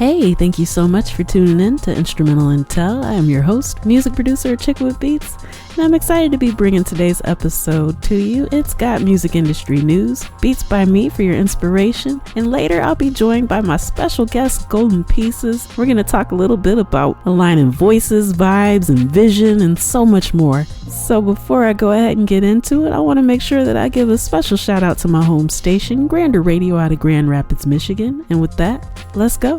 Hey, thank you so much for tuning in to Instrumental Intel. I am your host, music producer Chick with Beats, and I'm excited to be bringing today's episode to you. It's got music industry news, beats by me for your inspiration, and later I'll be joined by my special guest, GoldN Pieces. We're going to talk a little bit about aligning voices, vibes, and vision, and so much more. So before I go ahead and get into it, I want to make sure that I give a special shout out to my home station, Grander Radio out of Grand Rapids, Michigan. And with that, let's go.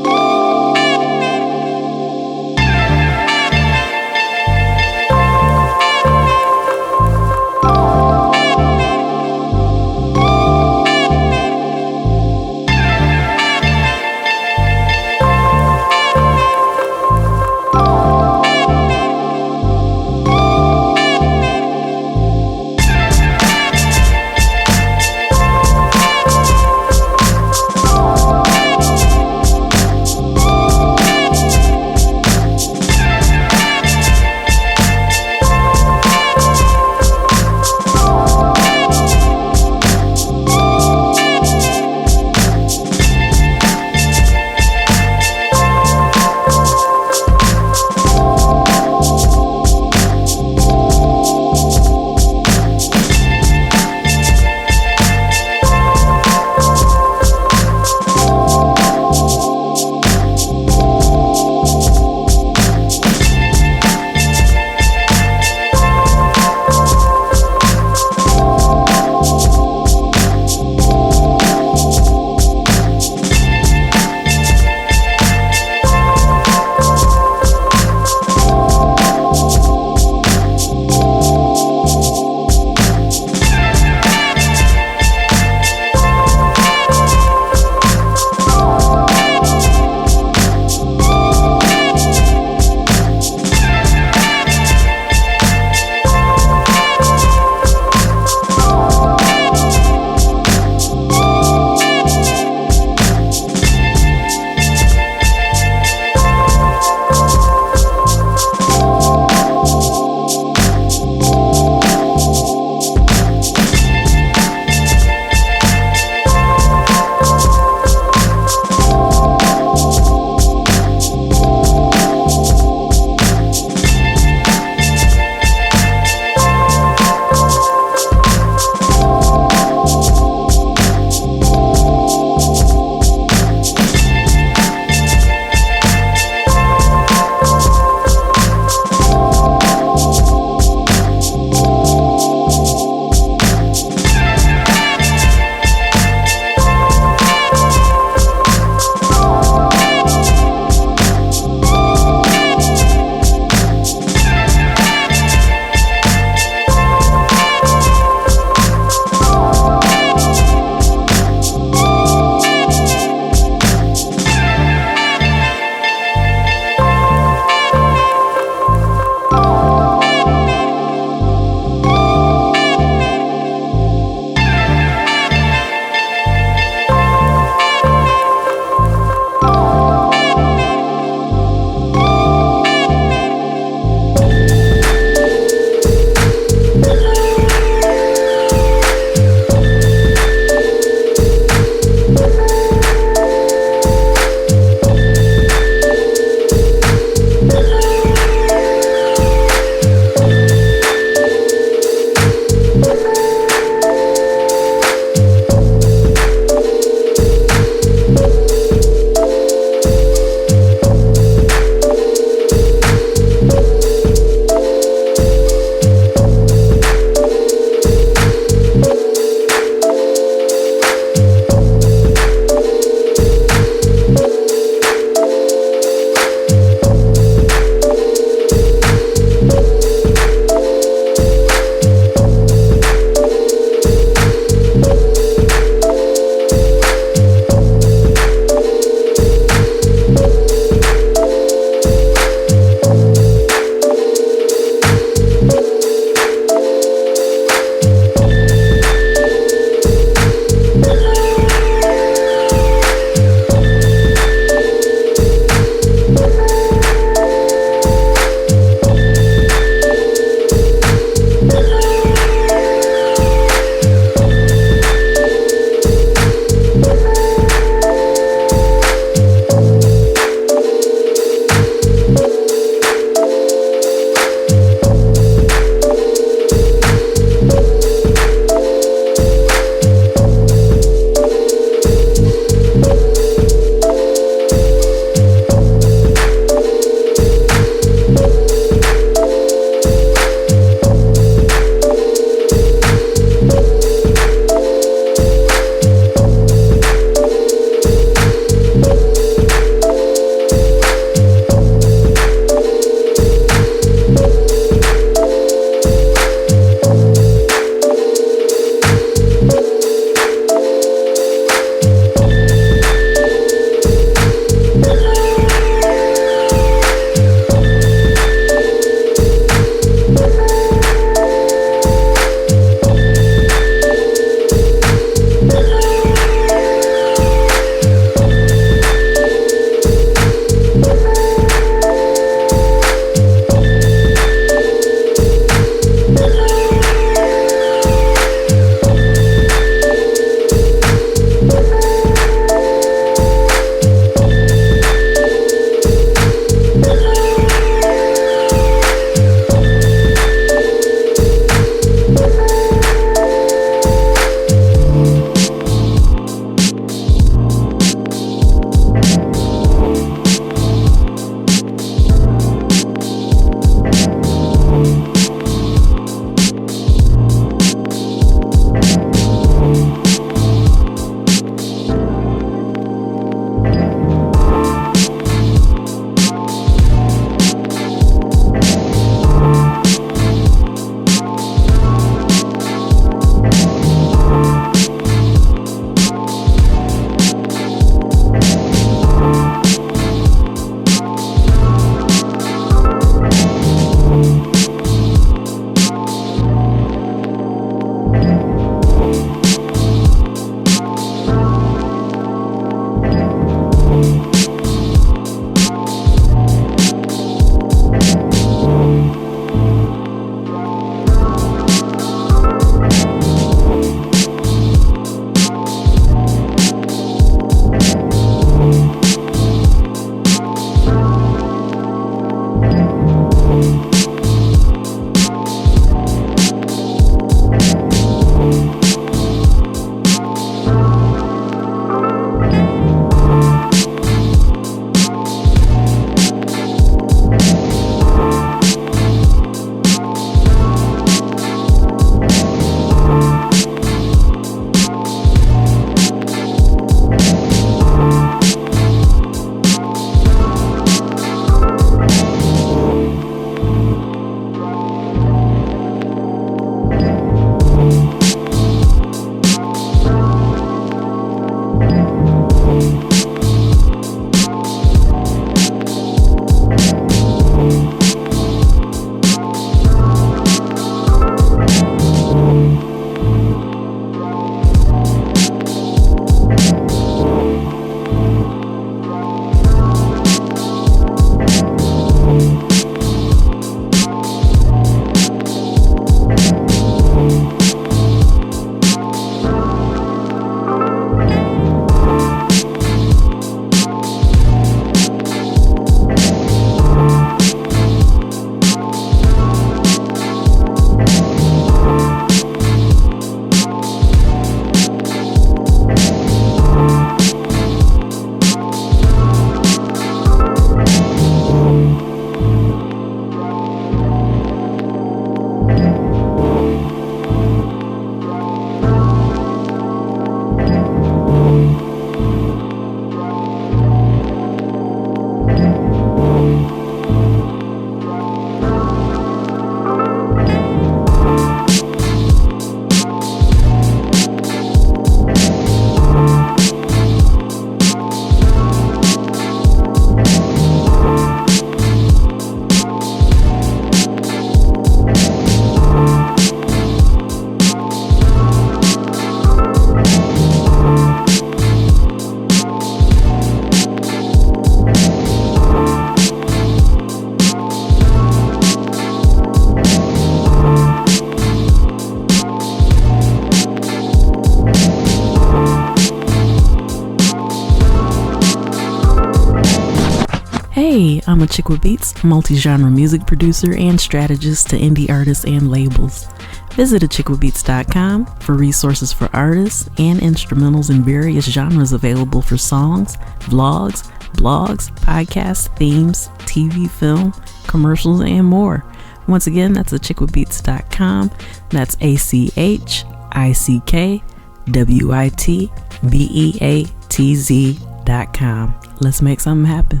Hey, I'm a chick with beats, multi-genre music producer and strategist to indie artists and labels. Visit achickwithbeats.com for resources for artists and instrumentals in various genres available for songs, vlogs, blogs, podcasts, themes, TV, film, commercials, and more. Once again, that's achickwithbeats.com. That's achickwithbeatz.com. Let's make something happen.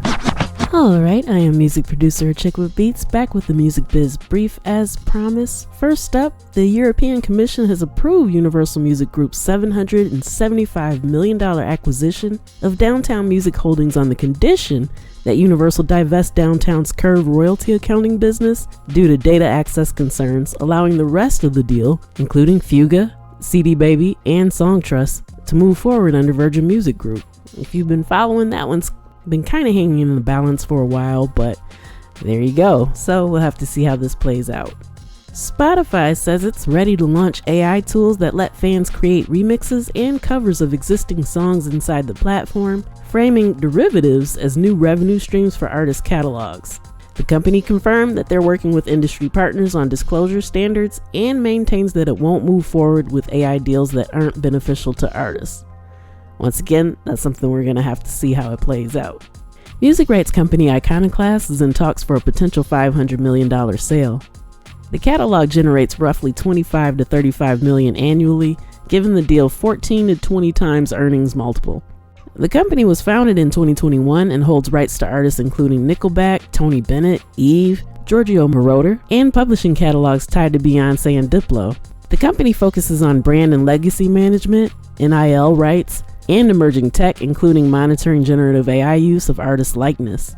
Alright, I am music producer Chick with Beats, back with the Music Biz Brief as promised. First up, the European Commission has approved Universal Music Group's $775 million acquisition of Downtown Music Holdings on the condition that Universal divest Downtown's Curve royalty accounting business due to data access concerns, allowing the rest of the deal, including Fuga, CD Baby, and Songtrust, to move forward under Virgin Music Group. If you've been following, that one's been kind of hanging in the balance for a while, but there you go. So we'll have to see how this plays out. Spotify says it's ready to launch AI tools that let fans create remixes and covers of existing songs inside the platform, framing derivatives as new revenue streams for artist catalogs. The company confirmed that they're working with industry partners on disclosure standards and maintains that it won't move forward with AI deals that aren't beneficial to artists. Once again, that's something we're going to have to see how it plays out. Music rights company Iconoclast is in talks for a potential $500 million sale. The catalog generates roughly $25 to $35 million annually, giving the deal 14 to 20 times earnings multiple. The company was founded in 2021 and holds rights to artists including Nickelback, Tony Bennett, Eve, Giorgio Moroder, and publishing catalogs tied to Beyonce and Diplo. The company focuses on brand and legacy management, NIL rights, and emerging tech, including monitoring generative AI use of artist likeness.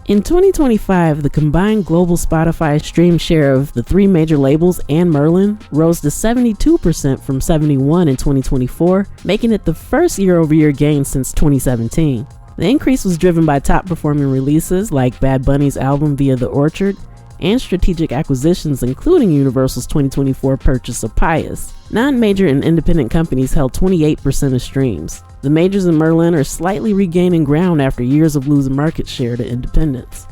In 2025, the combined global Spotify stream share of the three major labels and Merlin rose to 72% from 71% in 2024, making it the first year-over-year gain since 2017. The increase was driven by top-performing releases like Bad Bunny's album Via the Orchard and strategic acquisitions, including Universal's 2024 purchase of Pius. Non-major and independent companies held 28% of streams. The majors and Merlin are slightly regaining ground after years of losing market share to independents.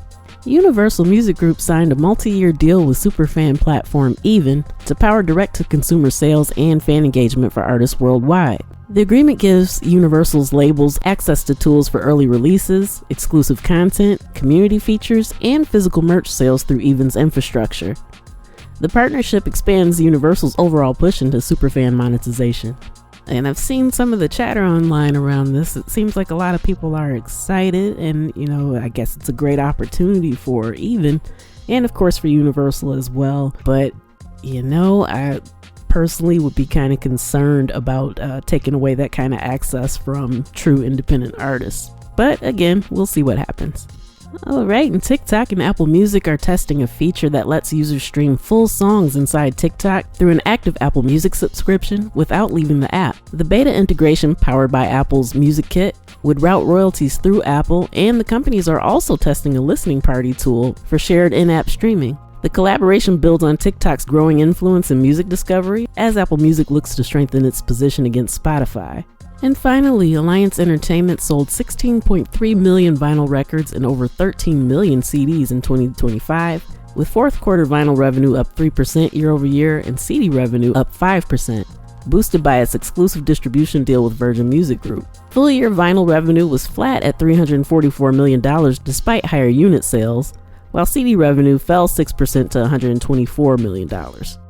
Universal Music Group signed a multi-year deal with superfan platform Even to power direct-to-consumer sales and fan engagement for artists worldwide. The agreement gives Universal's labels access to tools for early releases, exclusive content, community features, and physical merch sales through Even's infrastructure. The partnership expands Universal's overall push into superfan monetization. And I've seen some of the chatter online around this. It seems like a lot of people are excited, and I guess it's a great opportunity for Even, and of course for Universal as well. But I personally would be kind of concerned about taking away that kind of access from true independent artists. But again, we'll see what happens. Alright, and TikTok and Apple Music are testing a feature that lets users stream full songs inside TikTok through an active Apple Music subscription without leaving the app. The beta integration, powered by Apple's Music Kit, would route royalties through Apple, and the companies are also testing a listening party tool for shared in-app streaming. The collaboration builds on TikTok's growing influence in music discovery as Apple Music looks to strengthen its position against Spotify. And finally, Alliance Entertainment sold 16.3 million vinyl records and over 13 million CDs in 2025, with fourth quarter vinyl revenue up 3% year over year and CD revenue up 5%, boosted by its exclusive distribution deal with Virgin Music Group. Full year vinyl revenue was flat at $344 million despite higher unit sales, while CD revenue fell 6% to $124 million.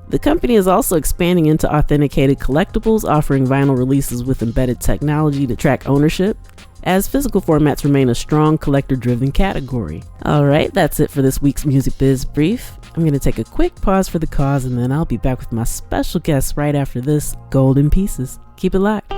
The company is also expanding into authenticated collectibles, offering vinyl releases with embedded technology to track ownership, as physical formats remain a strong collector-driven category. Alright, that's it for this week's Music Biz Brief. I'm going to take a quick pause for the cause, and then I'll be back with my special guest right after this, GoldN Pieces. Keep it locked.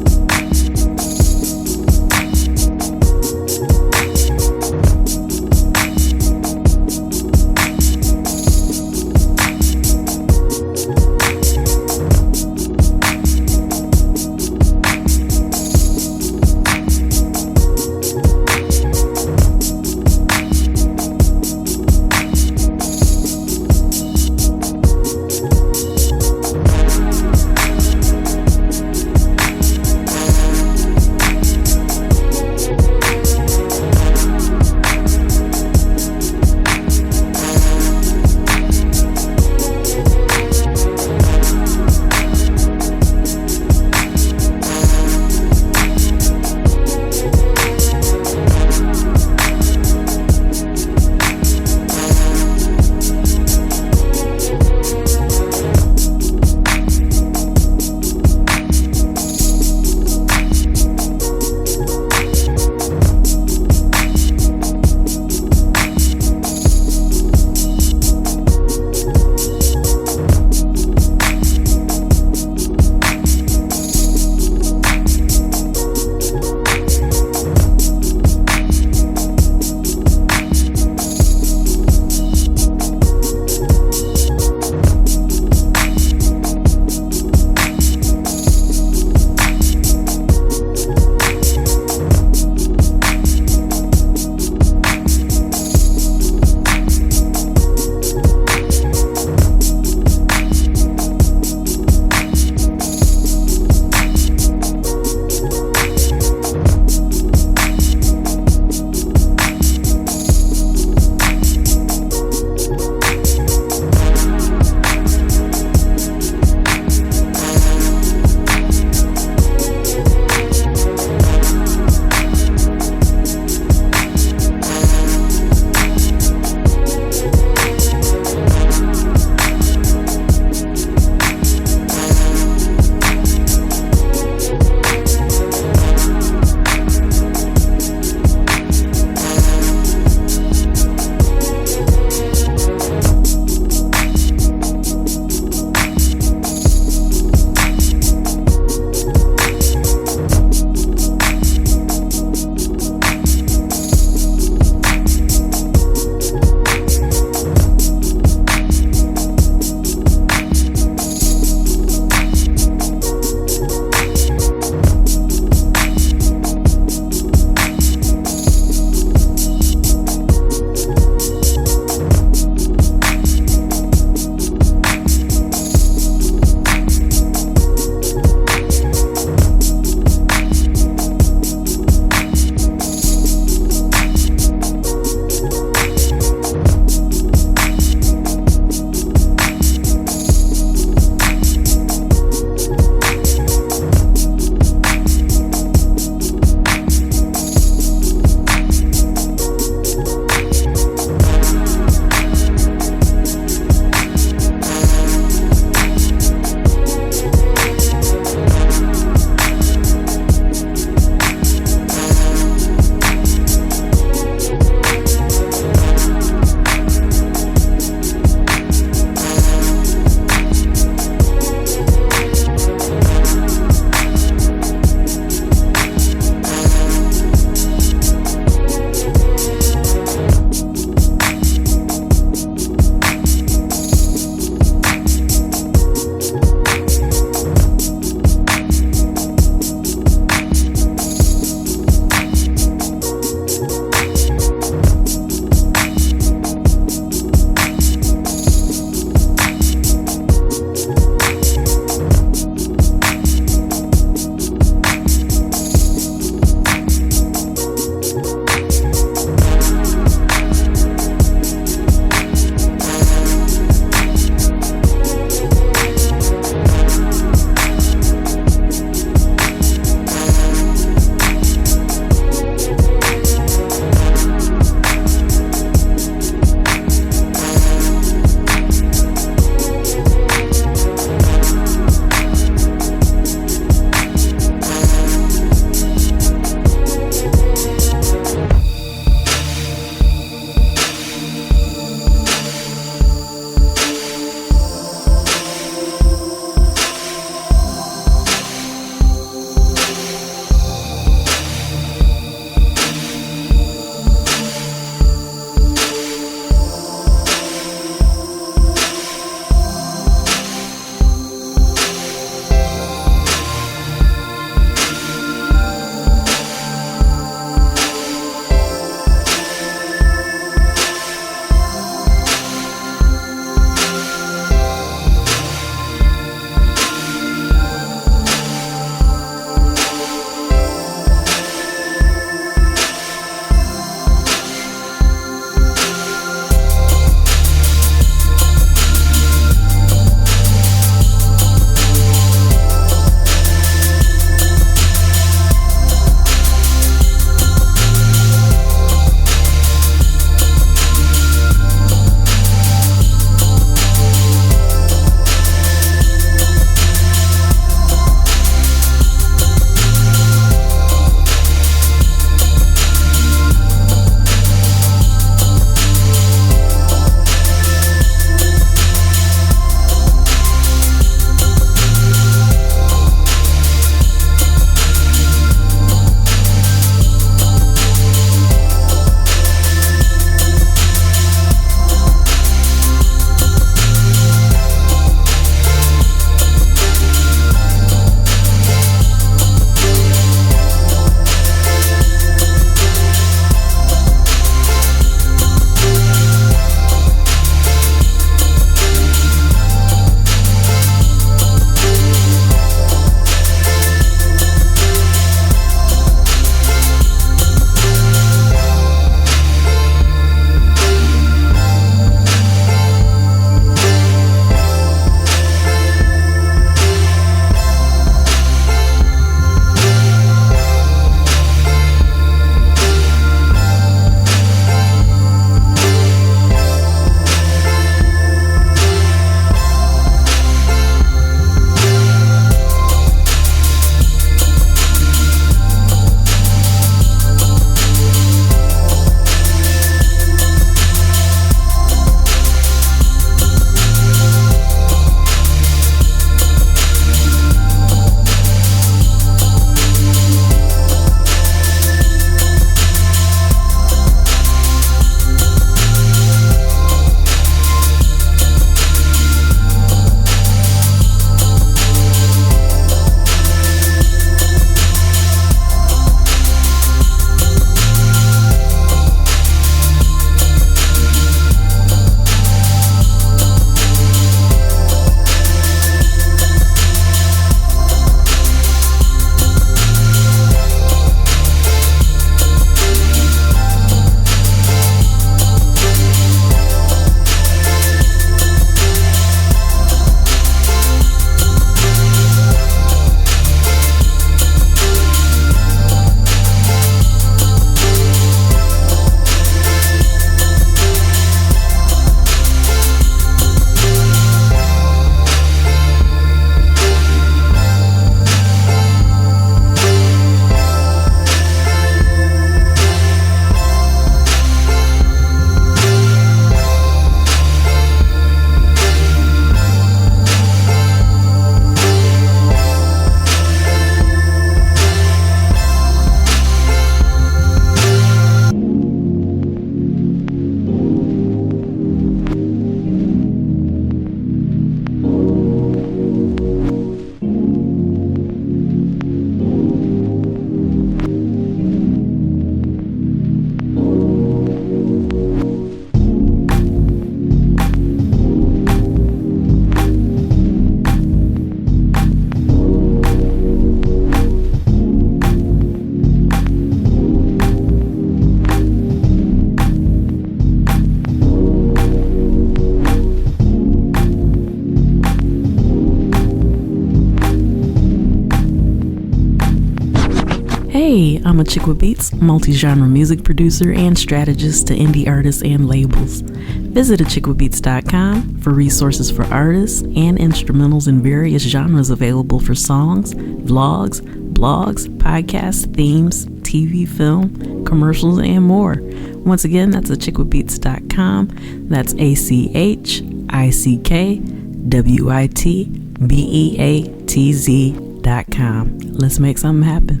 Hey, I'm a Chick with Beats, multi-genre music producer and strategist to indie artists and labels. Visit achickwithbeats.com for resources for artists and instrumentals in various genres available for songs, vlogs, blogs, podcasts, themes, TV, film, commercials, and more. Once again, that's achickwithbeats.com. That's ACHICKWITBEATZ.com. Let's make something happen.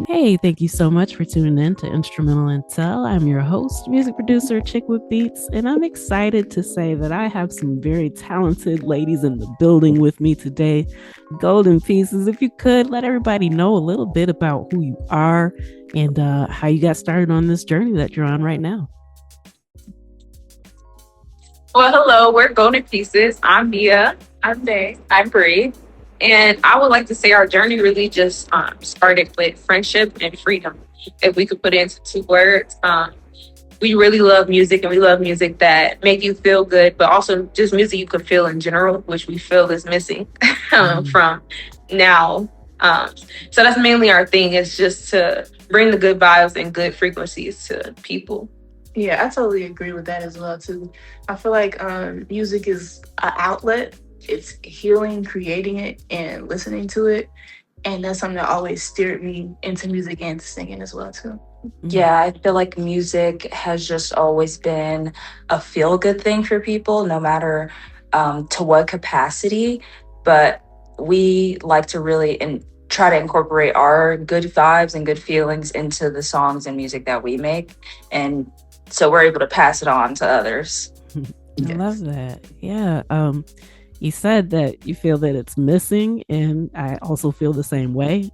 Hey, thank you so much for tuning in to Instrumental Intel. I'm your host, music producer, Chick with Beats, and I'm excited to say that I have some very talented ladies in the building with me today. GoldN Pieces, if you could, let everybody know a little bit about who you are and how you got started on this journey that you're on right now. Well, hello, we're GoldN Pieces. I'm Mia. I'm May. I'm Bree. And I would like to say our journey really just started with friendship and freedom. If we could put it into two words, we really love music, and we love music that make you feel good, but also just music you could feel in general, which we feel is missing from now. So that's mainly our thing, is just to bring the good vibes and good frequencies to people. Yeah, I totally agree with that as well, too. I feel like music is an outlet. It's healing, creating it and listening to it. And that's something that always steered me into music and singing as well, too. Yeah, I feel like music has just always been a feel-good thing for people, no matter to what capacity. But we like to really try to incorporate our good vibes and good feelings into the songs and music that we make. And so we're able to pass it on to others. I love that. Yeah. You said that you feel that it's missing, and I also feel the same way.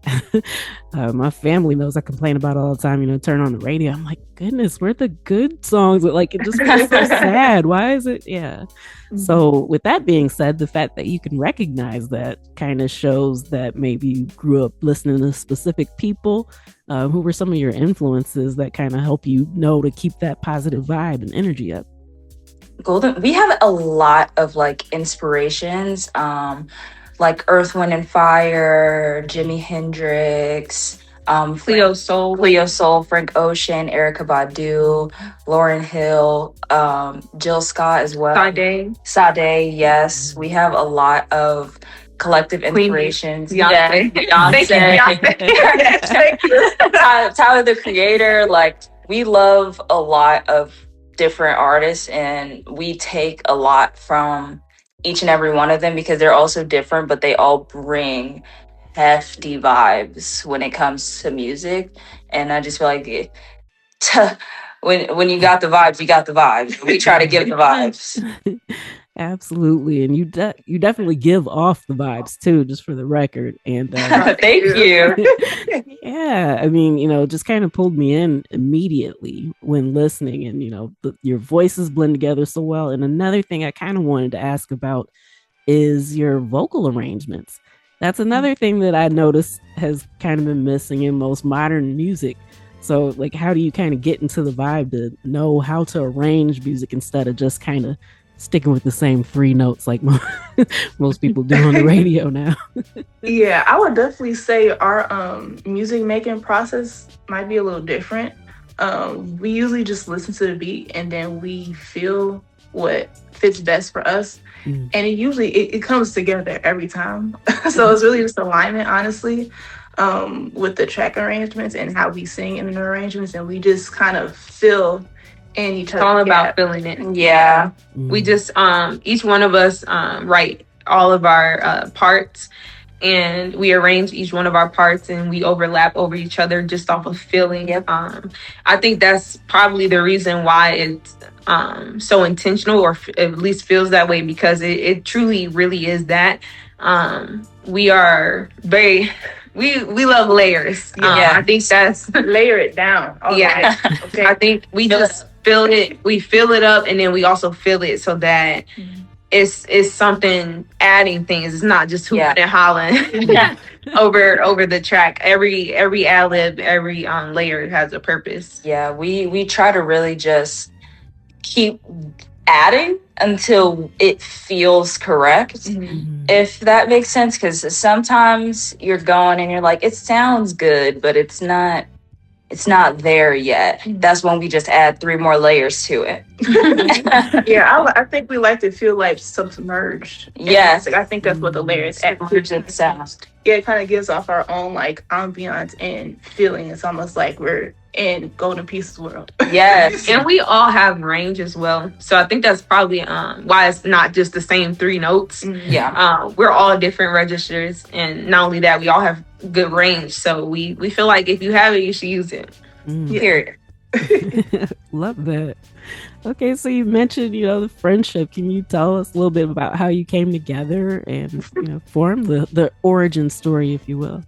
My family knows I complain about it all the time, turn on the radio. I'm like, goodness, where are the good songs? Like, it just feels so sad. Why is it? Yeah. Mm-hmm. So with that being said, the fact that you can recognize that kind of shows that maybe you grew up listening to specific people. Who were some of your influences that kind of help you know to keep that positive vibe and energy up? GoldN, we have a lot of inspirations, like Earth, Wind and Fire, Jimi Hendrix, Cleo Soul, Frank Ocean, Erykah Badu, Lauryn Hill, Jill Scott as well. Sade, yes. We have a lot of collective inspirations. Beyonce. Tyler, the Creator. We love a lot of different artists, and we take a lot from each and every one of them because they're all so different, but they all bring hefty vibes when it comes to music. And I just feel like when you got the vibes, you got the vibes. We try to give the vibes. Absolutely. And you definitely give off the vibes too, just for the record. And thank you. Yeah, I mean, just kind of pulled me in immediately when listening, and your voices blend together so well. And another thing I kind of wanted to ask about is your vocal arrangements. That's another thing that I noticed has kind of been missing in most modern music. So how do you kind of get into the vibe to know how to arrange music instead of just kind of sticking with the same three notes like most people do on the radio now? Yeah, I would definitely say our music making process might be a little different. We usually just listen to the beat, and then we feel what fits best for us. And it usually it comes together every time. So it's really just alignment, honestly, with the track arrangements and how we sing in the arrangements, and we just kind of feel in each other. It's all about feeling it. Yeah. We just each one of us write all of our parts, and we arrange each one of our parts, and we overlap over each other just off of feeling. Yep. I think that's probably the reason why it's so intentional, or at least feels that way, because it truly really is that. We are very we love layers. I think that's layer it down. Yeah. Okay. I think we just feel it. We fill it up, and then we also feel it, so that it's something adding things. It's not just hooping and hollering over the track. Every ad-lib, every layer has a purpose. Yeah, we try to really just keep adding until it feels correct, if that makes sense, because sometimes you're going and you're like, it sounds good, but it's not it's not there yet. That's when we just add 3 more layers to it. Yeah, I think we like to feel like submerged. Yes. I think that's what the layers add. The sound. Yeah, it kind of gives off our own like ambiance and feeling. It's almost like we're in Golden Pieces world. Yes. And we all have range as well. So I think that's probably why it's not just the same 3 notes. Yeah. We're all different registers. And not only that, we all have good range. So we feel like if you have it, you should use it. Period. Love that. Okay, so you mentioned, the friendship. Can you tell us a little bit about how you came together and, formed the origin story, if you will?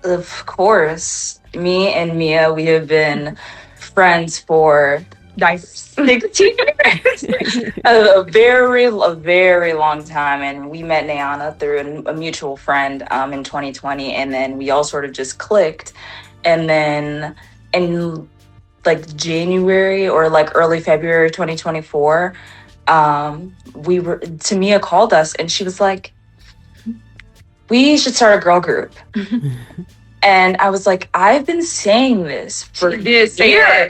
Of course. Me and Mia, we have been friends for 16 years. a very long time. And we met Nayana through a mutual friend in 2020. And then we all sort of just clicked. And then in like January or like early February 2024, Tamia called us and she was like, we should start a girl group. And I was like, I've been saying this for years. I've been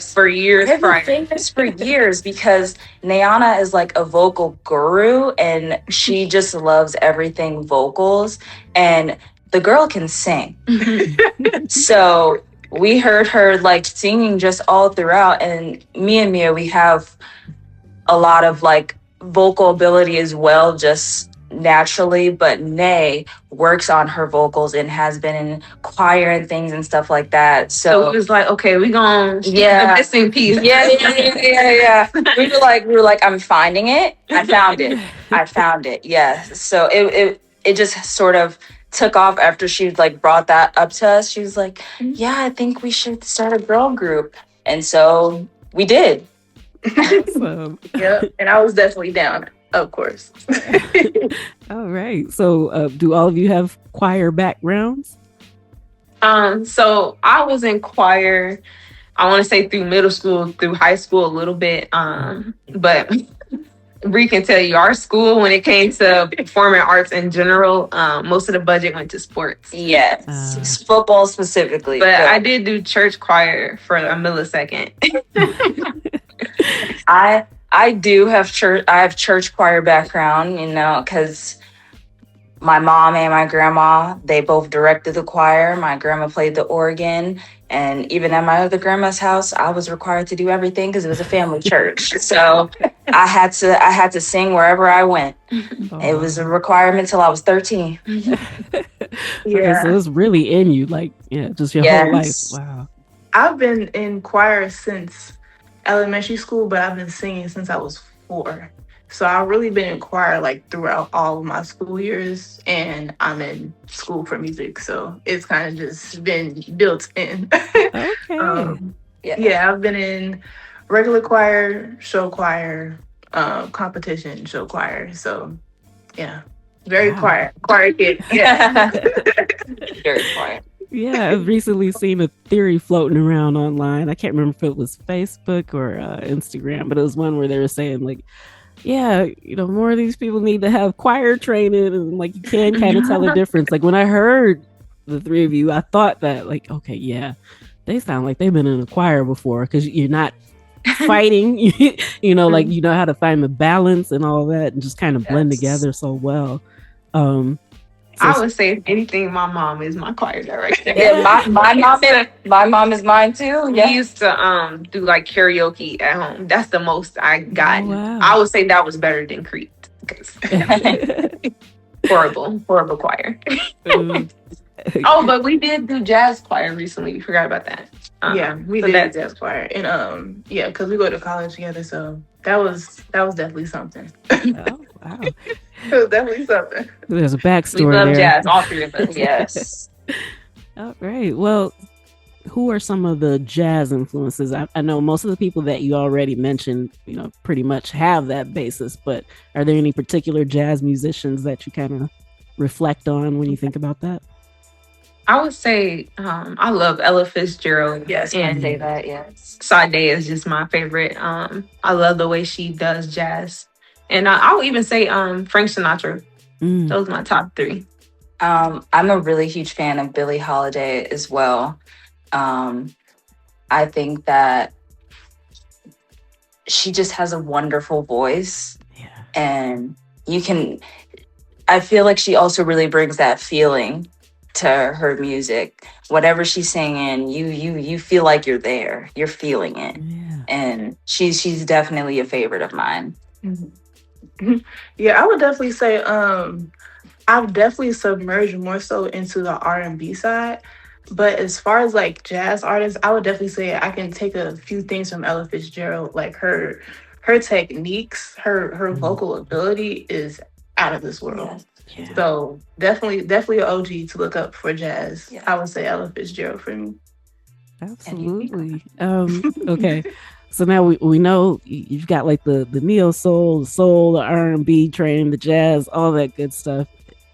saying this for years because Nayana is like a vocal guru and she just loves everything vocals and the girl can sing. So we heard her like singing just all throughout, and me and Mia, we have a lot of like vocal ability as well, just naturally, but Nay works on her vocals and has been in choir and things and stuff like that. So it was like, okay, we gonna the missing piece. Yeah. We were like, I'm finding it. I found it. Yeah. So it just sort of took off after she like brought that up to us. She was like, yeah, I think we should start a girl group. And so we did. Awesome. Yeah. And I was definitely down. Of course. All right. So, do all of you have choir backgrounds? So I was in choir, I want to say through middle school, through high school a little bit. But Bree can tell you, our school, when it came to performing arts in general, most of the budget went to sports. Yes. Football specifically. But I did do church choir for a millisecond. I do have church. I have church choir background, because my mom and my grandma, they both directed the choir. My grandma played the organ, and even at my other grandma's house, I was required to do everything because it was a family church. So I had to sing wherever I went. It was a requirement till I was 13. Okay, so it's really in you, just your whole life. Wow. I've been in choir since elementary school, but I've been singing since I was 4. So I've really been in choir throughout all of my school years, and I'm in school for music, so it's kind of just been built in. Okay. I've been in regular choir, show choir, competition show choir. So very choir kid. Yeah. Very quiet. Yeah, I've recently seen a theory floating around online. I can't remember if it was Facebook or Instagram, but it was one where they were saying more of these people need to have choir training, and you can kind of tell the difference. When I heard the 3 of you, I thought that they sound like they've been in a choir before, because you're not fighting, you know how to find the balance and all that, and just kind of blend together so well. I would say, if anything, my mom is my choir director. Yeah, my mom is mine too. We used to do karaoke at home. That's the most I got. Oh, wow. I would say that was better than Creek. Horrible choir. But we did do jazz choir recently. We forgot about that. We did jazz choir, and because we go to college together, so that was definitely something. Oh, wow. It was definitely something. There's a backstory. We love there. jazz, all 3 of us. Yes. All right. Well, who are some of the jazz influences? I know most of the people that you already mentioned, pretty much have that basis, but are there any particular jazz musicians that you kind of reflect on when you think about that? I would say I love Ella Fitzgerald. Yes, and I say that. Yes, Sade is just my favorite. I love the way she does jazz, and I would even say Frank Sinatra. Those are my top 3. I'm a really huge fan of Billie Holiday as well. I think that she just has a wonderful voice. Yeah. And I feel like she also really brings that feeling to her music. Whatever she's singing, you feel like you're there. You're feeling it. Yeah. And she's definitely a favorite of mine. Mm-hmm. Yeah, I would definitely say I've definitely submerged more so into the R&B side. But as far as like jazz artists, I would definitely say I can take a few things from Ella Fitzgerald, like her techniques, her vocal ability is out of this world. Yeah. So definitely an OG to look up for jazz. Yeah. I would say Ella Fitzgerald for me. Absolutely. Okay. So now we know you've got like the neo soul, the R&B train, the jazz, all that good stuff.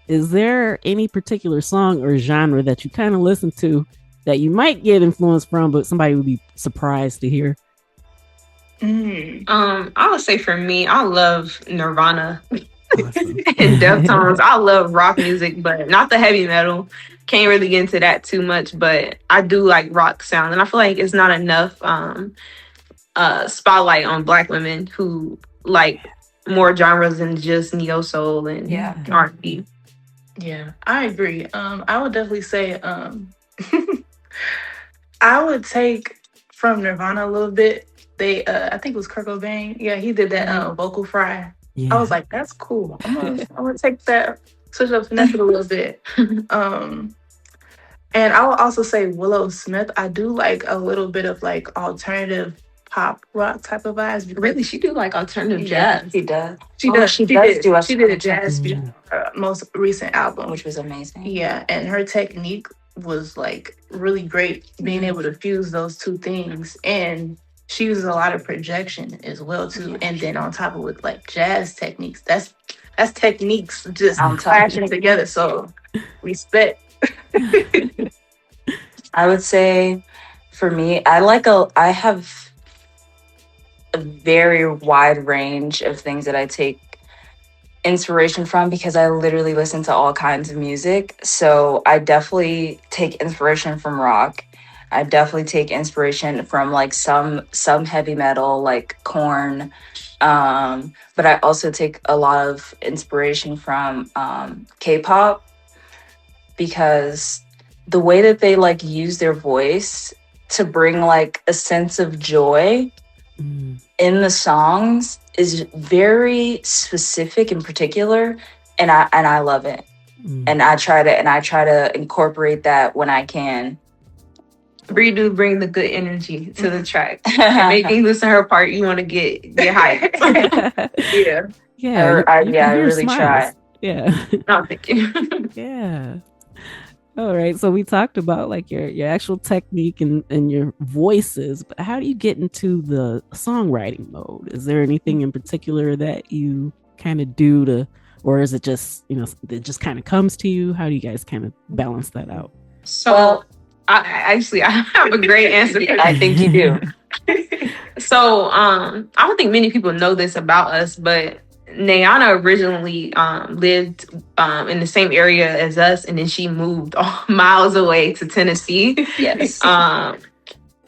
Is there any particular song or genre that you kind of listen to that you might get influence from, but somebody would be surprised to hear? I would say for me, I love Nirvana Awesome. and Deftones. I love rock music, but not the heavy metal. Can't really get into that too much, but I do like rock sound, and I feel like it's not enough spotlight on Black women who like more genres than just neo soul and R&B. Yeah, I agree. I would definitely say I would take from Nirvana a little bit. They I think it was Kurt Cobain. Yeah, he did that vocal fry. Yeah. I was like, that's cool. I'm gonna take that, switch up, finesse it a little bit. And I will also say Willow Smith. I do like a little bit of like alternative pop rock type of vibes. Really, she do like alternative jazz. She does. She did a jazz Yeah. feature on her most recent album, Which was amazing. yeah, and her technique was like really great, being able to fuse those two things, and she uses a lot of projection as well too. And then on top of it, like jazz techniques, that's techniques just clashing together. So respect. I would say for me, I have a very wide range of things that I take inspiration from because I literally listen to all kinds of music. So I definitely take inspiration from rock. I definitely take inspiration from like some heavy metal like Korn. But I also take a lot of inspiration from K-pop because the way that they like use their voice to bring like a sense of joy in the songs is very specific and particular, and I love it. And I try to incorporate that when I can. Bree do bring the good energy to the track. Making this in her part, you want to get hyped. Yeah. I really try. Yeah. No, thank you. Yeah. All right. So we talked about like your actual technique and your voices, but how do you get into the songwriting mode? Is there anything in particular that you kind of do to, or is it just, it just kind of comes to you? How do you guys kind of balance that out? So I have a great answer. I think you do. So I don't think many people know this about us, but Nayana originally lived in the same area as us, and then she moved miles away to Tennessee. Yes.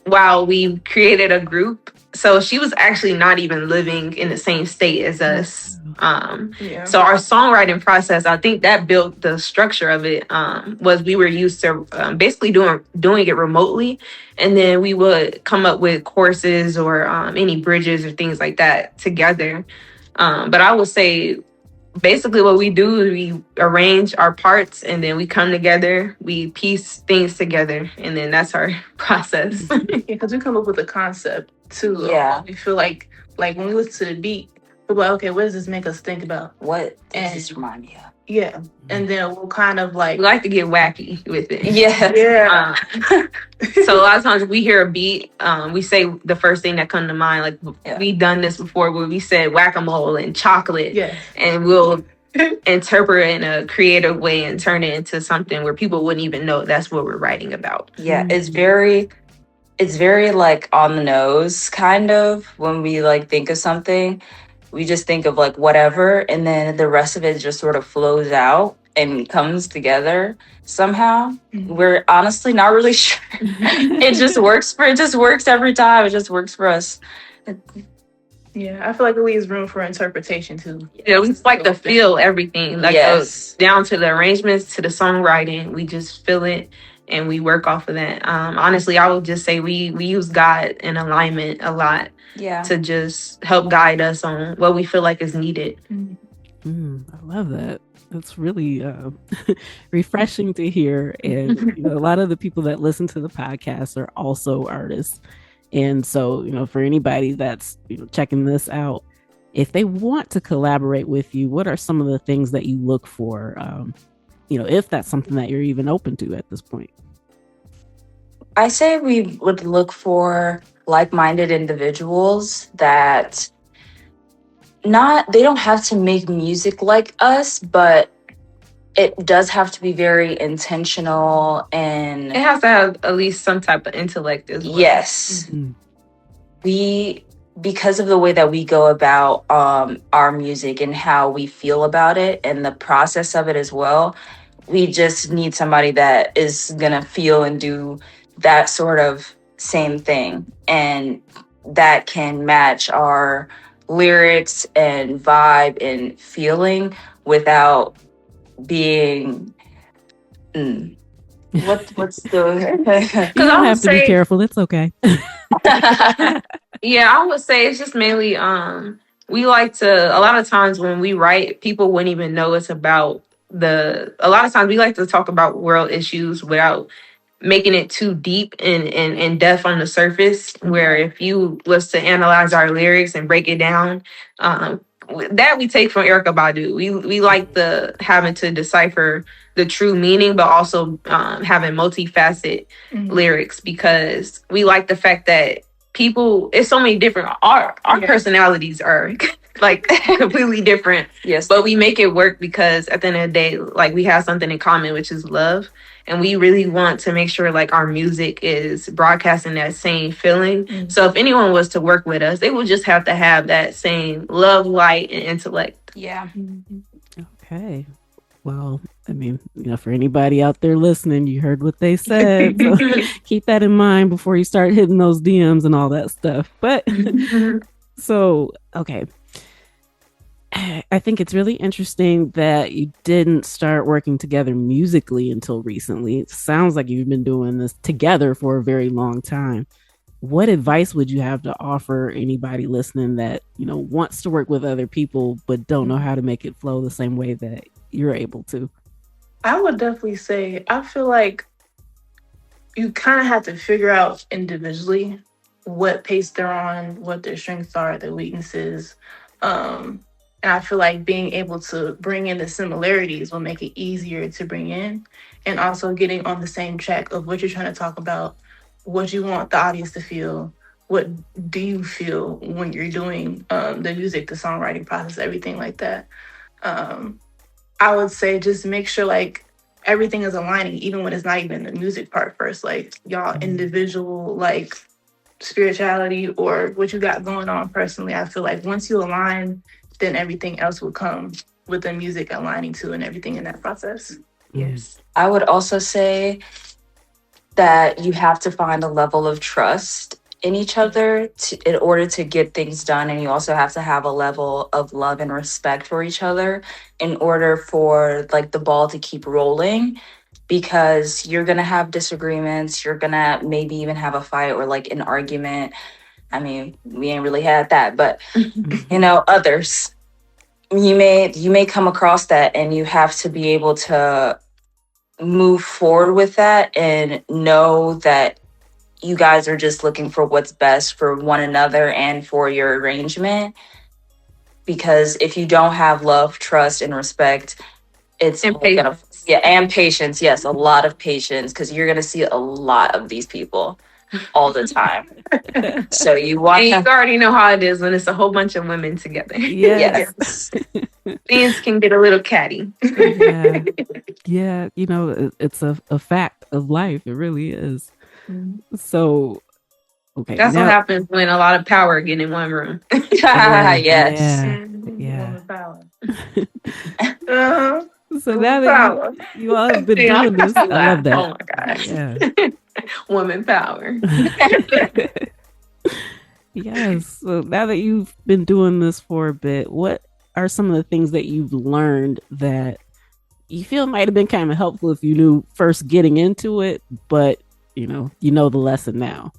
While we created a group. So she was actually not even living in the same state as us. So our songwriting process, I think that built the structure of it, was we were used to basically doing it remotely. And then we would come up with courses or any bridges or things like that together. But I would say basically what we do is we arrange our parts and then we come together, we piece things together, and then that's our process. Yeah, because we come up with a concept too. Yeah. We feel like when we listen to the beat, we're like, okay, what does this make us think about? What does this remind me of? Yeah. And then we'll kind of like... We like to get wacky with it. Yeah. So a lot of times we hear a beat, we say the first thing that comes to mind. Like we done this before where we said whack-a-mole and chocolate. Yeah. And we'll interpret it in a creative way and turn it into something where people wouldn't even know that's what we're writing about. Yeah, it's very like on the nose kind of when we like think of something. We just think of like whatever, and then the rest of it just sort of flows out. and comes together somehow. We're honestly not really sure. It just works every time. It just works for us. Yeah, I feel like it leaves room for interpretation too. Yeah, we just like to feel everything, like Yes. down to the arrangements, to the songwriting. We just feel it and we work off of that. Honestly, I would just say we use God and alignment a lot Yeah. to just help guide us on what we feel like is needed. I love that. It's really refreshing to hear. And a lot of the people that listen to the podcast are also artists. And so, for anybody that's checking this out, if they want to collaborate with you, what are some of the things that you look for? If that's something that you're even open to at this point. I say we would look for like-minded individuals that they don't have to make music like us, but it does have to be very intentional, and it has to have at least some type of intellect as well. Yes. Because of the way that we go about our music and how we feel about it and the process of it as well, we just need somebody that is gonna feel and do that sort of same thing, and that can match our lyrics and vibe and feeling without being what's the you don't have to be careful, it's okay. Yeah, I would say it's just mainly we like to, a lot of times when we write, people wouldn't even know it's about a lot of times we like to talk about world issues without making it too deep and depth on the surface, where if you was to analyze our lyrics and break it down, that we take from Erykah Badu. We like having to decipher the true meaning, but also having multifaceted lyrics, because we like the fact that it's so many different, our personalities are like completely different. Yes. But we make it work because at the end of the day, like, we have something in common, which is love. And we really want to make sure like our music is broadcasting that same feeling. So if anyone was to work with us, they would just have to have that same love, light, and intellect. Yeah. Okay. Well, I mean, for anybody out there listening, you heard what they said. So keep that in mind before you start hitting those DMs and all that stuff. But so, okay. I think it's really interesting that you didn't start working together musically until recently. It sounds like you've been doing this together for a very long time. What advice would you have to offer anybody listening that, wants to work with other people, but don't know how to make it flow the same way that you're able to? I would definitely say, I feel like you kind of have to figure out individually what pace they're on, what their strengths are, their weaknesses. And I feel like being able to bring in the similarities will make it easier to bring in, and also getting on the same track of what you're trying to talk about, what you want the audience to feel, what do you feel when you're doing the music, the songwriting process, everything like that. I would say just make sure like everything is aligning, even when it's not even the music part first, like y'all individual like spirituality or what you got going on personally. I feel like once you align, then everything else will come with the music aligning to and everything in that process. Yes. I would also say that you have to find a level of trust in each other in order to get things done. And you also have to have a level of love and respect for each other in order for like the ball to keep rolling, because you're going to have disagreements. You're going to maybe even have a fight or like an argument. I mean, we ain't really had that, but others, you may come across that, and you have to be able to move forward with that and know that you guys are just looking for what's best for one another and for your arrangement. Because if you don't have love, trust, and respect, it's and patience. And patience. Yes, a lot of patience, because you're gonna see a lot of these people all the time. So you want and you already know how it is when it's a whole bunch of women together. Yes. Things can get a little catty. Yeah, it's a fact of life. It really is. So, okay. That's what happens when a lot of power get in one room. Yes. Yeah. So now that you all have been doing this, I love that. Oh my gosh. Yeah. Woman power. Yes. So now that you've been doing this for a bit, what are some of the things that you've learned that you feel might have been kind of helpful if you knew first getting into it, but you know the lesson now?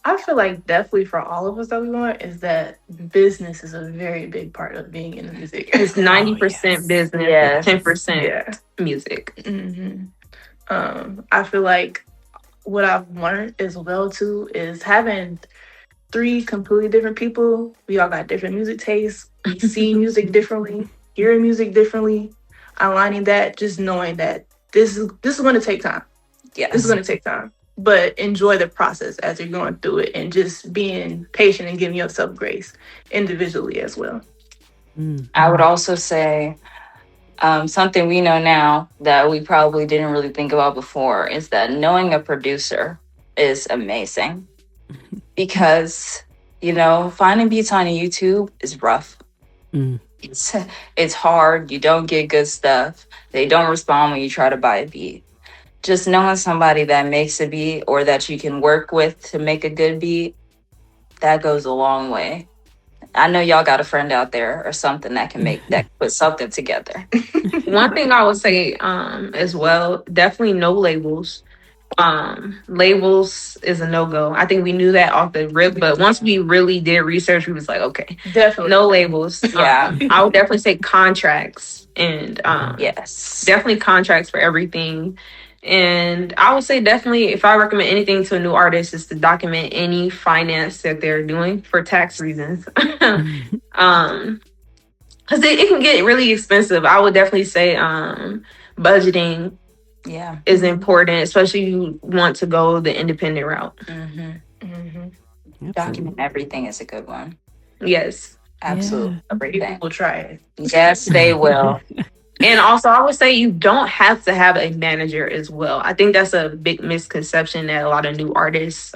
I feel like definitely for all of us that we want is that business is a very big part of being in the music. It's 90% business, Yes. 10% music. Mm-hmm. I feel like what I've learned as well too is having 3 completely different people. We all got different music tastes. We see music differently, hearing music differently. Aligning that, just knowing that this is going to take time. Yes. This is going to take time, but enjoy the process as you're going through it, and just being patient and giving yourself grace individually as well. I would also say something we know now that we probably didn't really think about before is that knowing a producer is amazing because, finding beats on YouTube is rough. It's hard. You don't get good stuff. They don't respond when you try to buy a beat. Just knowing somebody that makes a beat or that you can work with to make a good beat, that goes a long way. I know y'all got a friend out there or something that can put something together. One thing I would say as well, definitely no labels. Labels is a no-go. I think we knew that off the rip, but once we really did research, we was like, okay, Definitely no labels. Yeah. I would definitely say contracts, and Yes, definitely contracts for everything. And I would say definitely, if I recommend anything to a new artist, is to document any finance that they're doing for tax reasons. Because it can get really expensive. I would definitely say budgeting is important, especially if you want to go the independent route. Document everything is a good one. Yes. Absolutely. people Everything. will try it. Yes, they will. And also, I would say you don't have to have a manager as well. I think that's a big misconception that a lot of new artists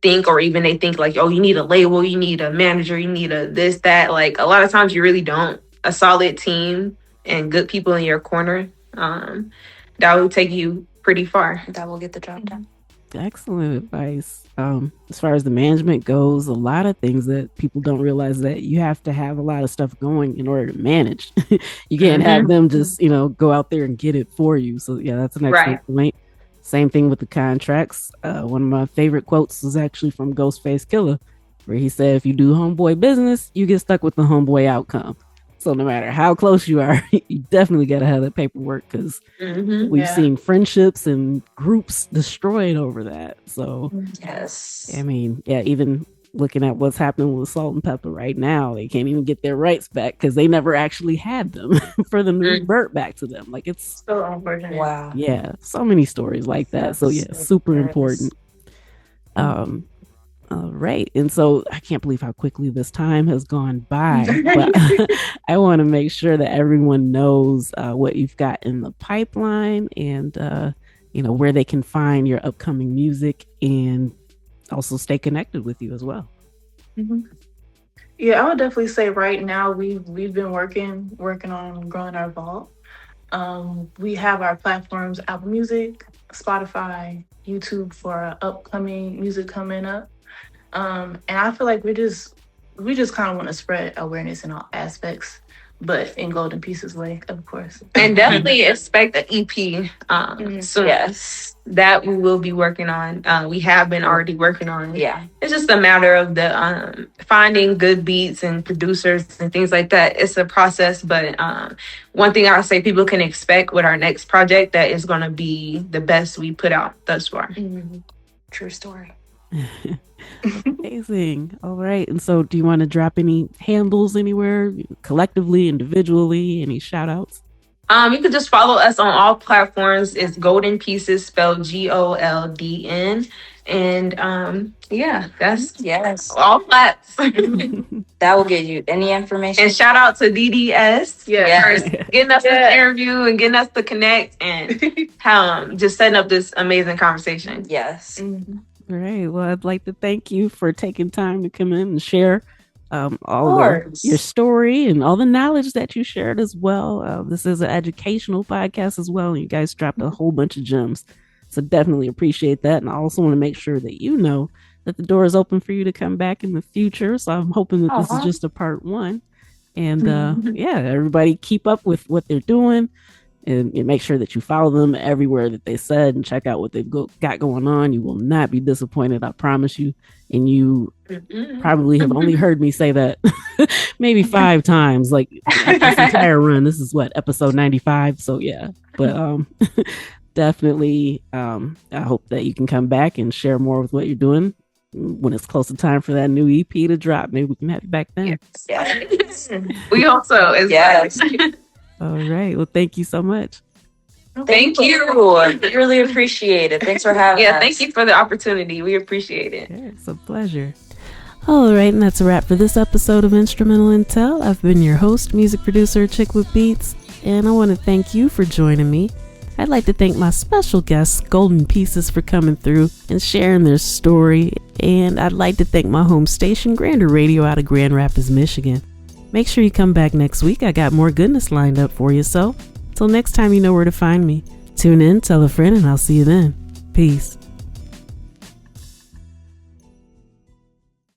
think, or even they think like, oh, you need a label, you need a manager, you need a this, that. Like, a lot of times you really don't. A solid team and good people in your corner, that will take you pretty far. That will get the job done. Excellent advice. As far as the management goes, a lot of things that people don't realize that you have to have a lot of stuff going in order to manage. You can't have them just, go out there and get it for you. So yeah, that's an excellent point. Same thing with the contracts. One of my favorite quotes was actually from Ghostface Killer, where he said, if you do homeboy business, you get stuck with the homeboy outcome. So no matter how close you are, you definitely got to have that paperwork, because we've seen friendships and groups destroyed over that. So, yes. I mean, yeah, even looking at what's happening with Salt and Pepper right now, they can't even get their rights back because they never actually had them for them to revert back to them. Like, it's so unfortunate. Wow. Yeah, so many stories like that. So yeah, super important. All right. And so I can't believe how quickly this time has gone by. But I want to make sure that everyone knows what you've got in the pipeline, and, where they can find your upcoming music and also stay connected with you as well. Yeah, I would definitely say right now we've been working on growing our vault. We have our platforms: Apple Music, Spotify, YouTube for our upcoming music coming up. And I feel like we just kind of want to spread awareness in all aspects, but in Golden Pieces way, of course. And definitely expect an EP soon. Yes. That we will be working on. We have been already working on. Yeah. It's just a matter of the finding good beats and producers and things like that. It's a process, but one thing I'll say people can expect with our next project that is going to be the best we put out thus far. True story. Amazing. All right. And so do you want to drop any handles anywhere, collectively, individually, any shout outs? You could just follow us on all platforms. It's Golden Pieces, spelled GOLDN. And that's all flats. That will get you any information. And shout out to DDS for getting us this interview and getting us to connect and just setting up this amazing conversation. Yes. All right. Well, I'd like to thank you for taking time to come in and share your story and all the knowledge that you shared as well. This is an educational podcast as well, and you guys dropped a whole bunch of gems. So definitely appreciate that. And I also want to make sure that you know that the door is open for you to come back in the future. So I'm hoping that this is just a part one. And yeah, everybody keep up with what they're doing and make sure that you follow them everywhere that they said and check out what they've got going on. You will not be disappointed, I promise you. And you probably have only heard me say that maybe 5 times, like this entire run. This is what, episode 95. So yeah, but definitely I hope that you can come back and share more with what you're doing when it's close to time for that new EP to drop. Maybe we can have you back then. Yes. We also yes. All right. Well, thank you so much. Thank you. I really appreciate it. Thanks for having us. Thank you for the opportunity. We appreciate it. Yeah, it's a pleasure. All right, and that's a wrap for this episode of Instrumental Intel. I've been your host, music producer Chick with Beats, and I want to thank you for joining me. I'd like to thank my special guests, GoldN Pieces, for coming through and sharing their story, and I'd like to thank my home station, Grander Radio, out of Grand Rapids, Michigan. Make sure you come back next week. I got more goodness lined up for you, so till next time, you know where to find me. Tune in, tell a friend, and I'll see you then. Peace.